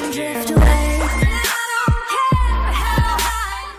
and drift away. I don't care how high.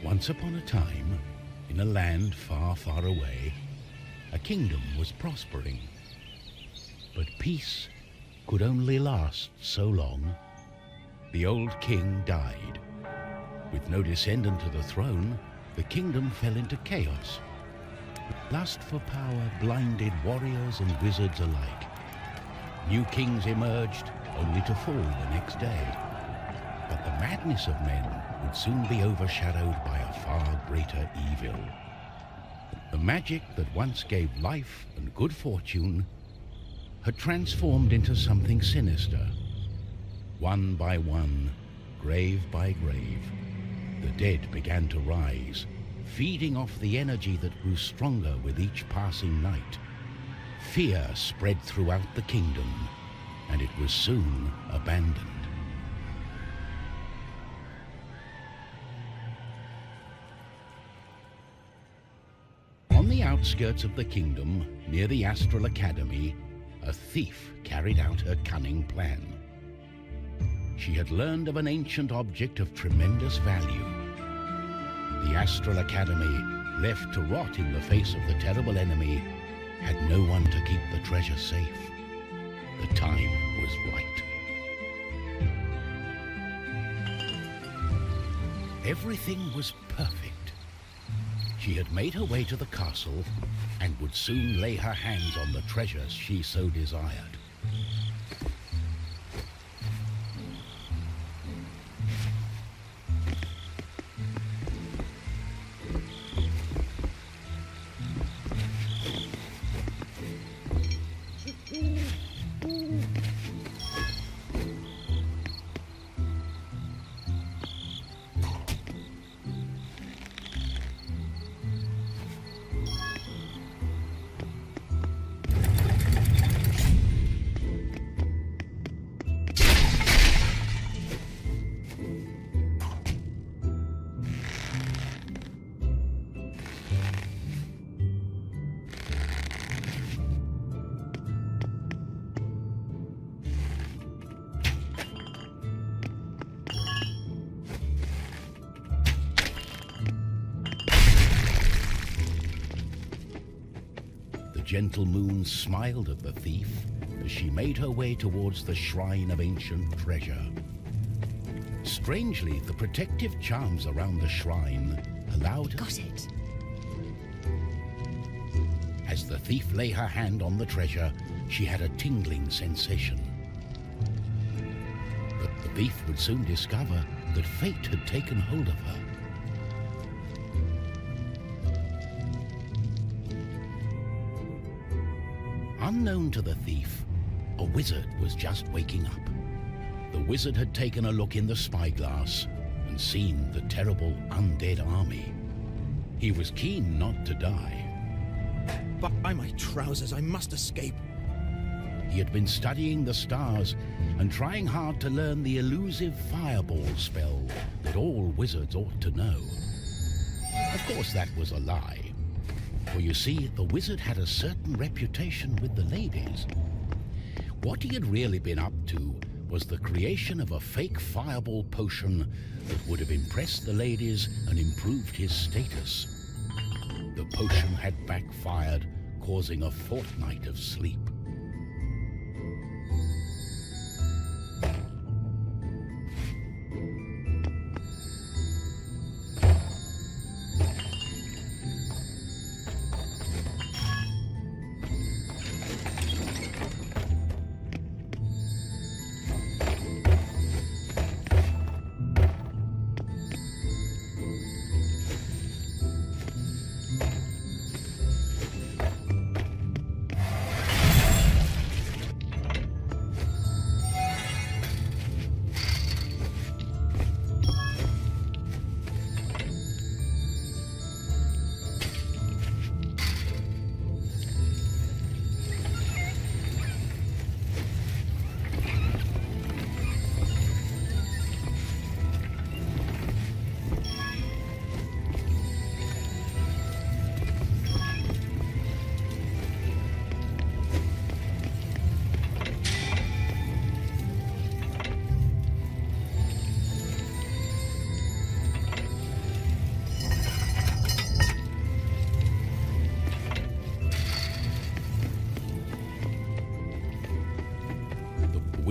Once upon a time, in a land far, far away, a kingdom was prospering. But peace could only last so long. The old king died. With no descendant to the throne, the kingdom fell into chaos. Lust for power blinded warriors and wizards alike. New kings emerged, only to fall the next day. But the madness of men would soon be overshadowed by a far greater evil. The magic that once gave life and good fortune had transformed into something sinister. One by one, grave by grave, the dead began to rise, feeding off the energy that grew stronger with each passing night. Fear spread throughout the kingdom, and it was soon abandoned. On the outskirts of the kingdom, near the Astral Academy, a thief carried out her cunning plan. She had learned of an ancient object of tremendous value. The Astral Academy, left to rot in the face of the terrible enemy, had no one to keep the treasure safe. The time was right. Everything was perfect. She had made her way to the castle and would soon lay her hands on the treasures she so desired. The gentle moon smiled at the thief as she made her way towards the shrine of ancient treasure. Strangely, the protective charms around the shrine allowed... Got it. As the thief lay her hand on the treasure, she had a tingling sensation. But the thief would soon discover that fate had taken hold of her. Unknown to the thief, a wizard was just waking up. The wizard had taken a look in the spyglass and seen the terrible undead army. He was keen not to die. By my trousers, I must escape. He had been studying the stars and trying hard to learn the elusive fireball spell that all wizards ought to know. Of course, that was a lie. For you see, the wizard had a certain reputation with the ladies. What he had really been up to was the creation of a fake fireball potion that would have impressed the ladies and improved his status. The potion had backfired, causing a fortnight of sleep.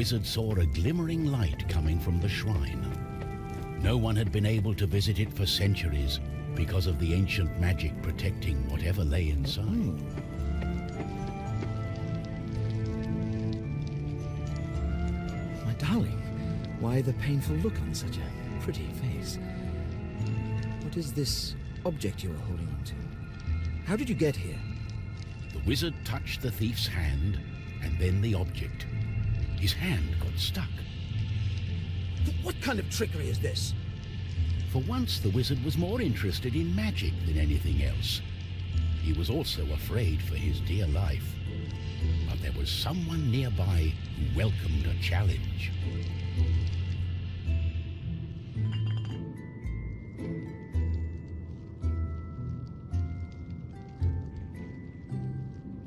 wizard saw a glimmering light coming from the shrine. No one had been able to visit it for centuries because of the ancient magic protecting whatever lay inside. My darling, why the painful look on such a pretty face? What is this object you are holding on to? How did you get here? The wizard touched the thief's hand and then the object. His hand got stuck. What kind of trickery is this? For once, the wizard was more interested in magic than anything else. He was also afraid for his dear life. But there was someone nearby who welcomed a challenge.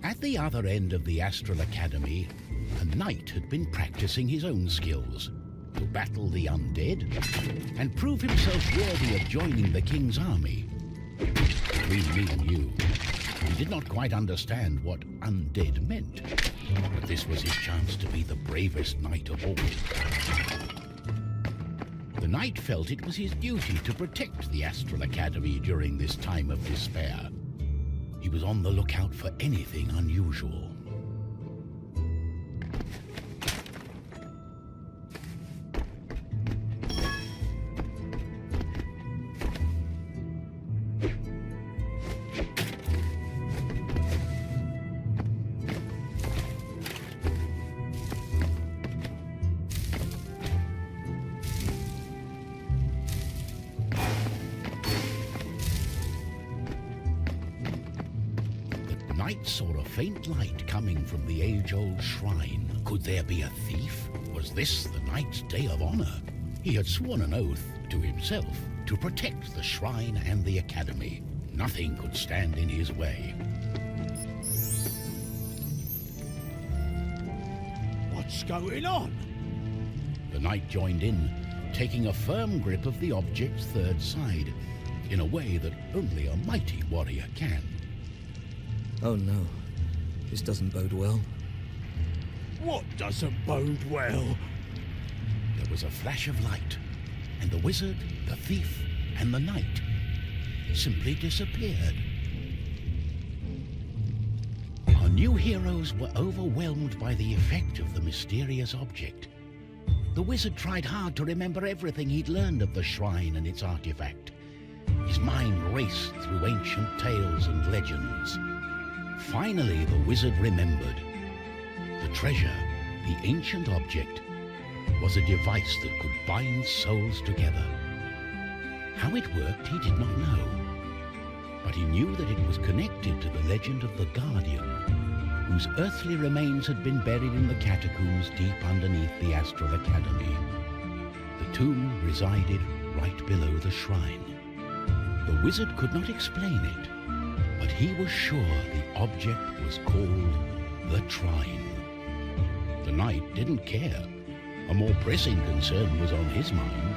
At the other end of the Astral Academy, a knight had been practicing his own skills to battle the undead and prove himself worthy of joining the king's army. Between me and you, he did not quite understand what undead meant, but this was his chance to be the bravest knight of all. The knight felt it was his duty to protect the Astral Academy during this time of despair. He was on the lookout for anything unusual. The knight saw a faint light coming from the age-old shrine. Could there be a thief? Was this the knight's day of honor? He had sworn an oath to himself to protect the shrine and the academy. Nothing could stand in his way. What's going on? The knight joined in, taking a firm grip of the object's third side, in a way that only a mighty warrior can. Oh no, this doesn't bode well. What doesn't bode well? There was a flash of light, and the wizard, the thief, and the knight simply disappeared. Our new heroes were overwhelmed by the effect of the mysterious object. The wizard tried hard to remember everything he'd learned of the shrine and its artifact. His mind raced through ancient tales and legends. Finally, the wizard remembered. The treasure, the ancient object, was a device that could bind souls together. How it worked, he did not know. But he knew that it was connected to the legend of the Guardian, whose earthly remains had been buried in the catacombs deep underneath the Astral Academy. The tomb resided right below the shrine. The wizard could not explain it, but he was sure the object was called the Trine. The knight didn't care. A more pressing concern was on his mind.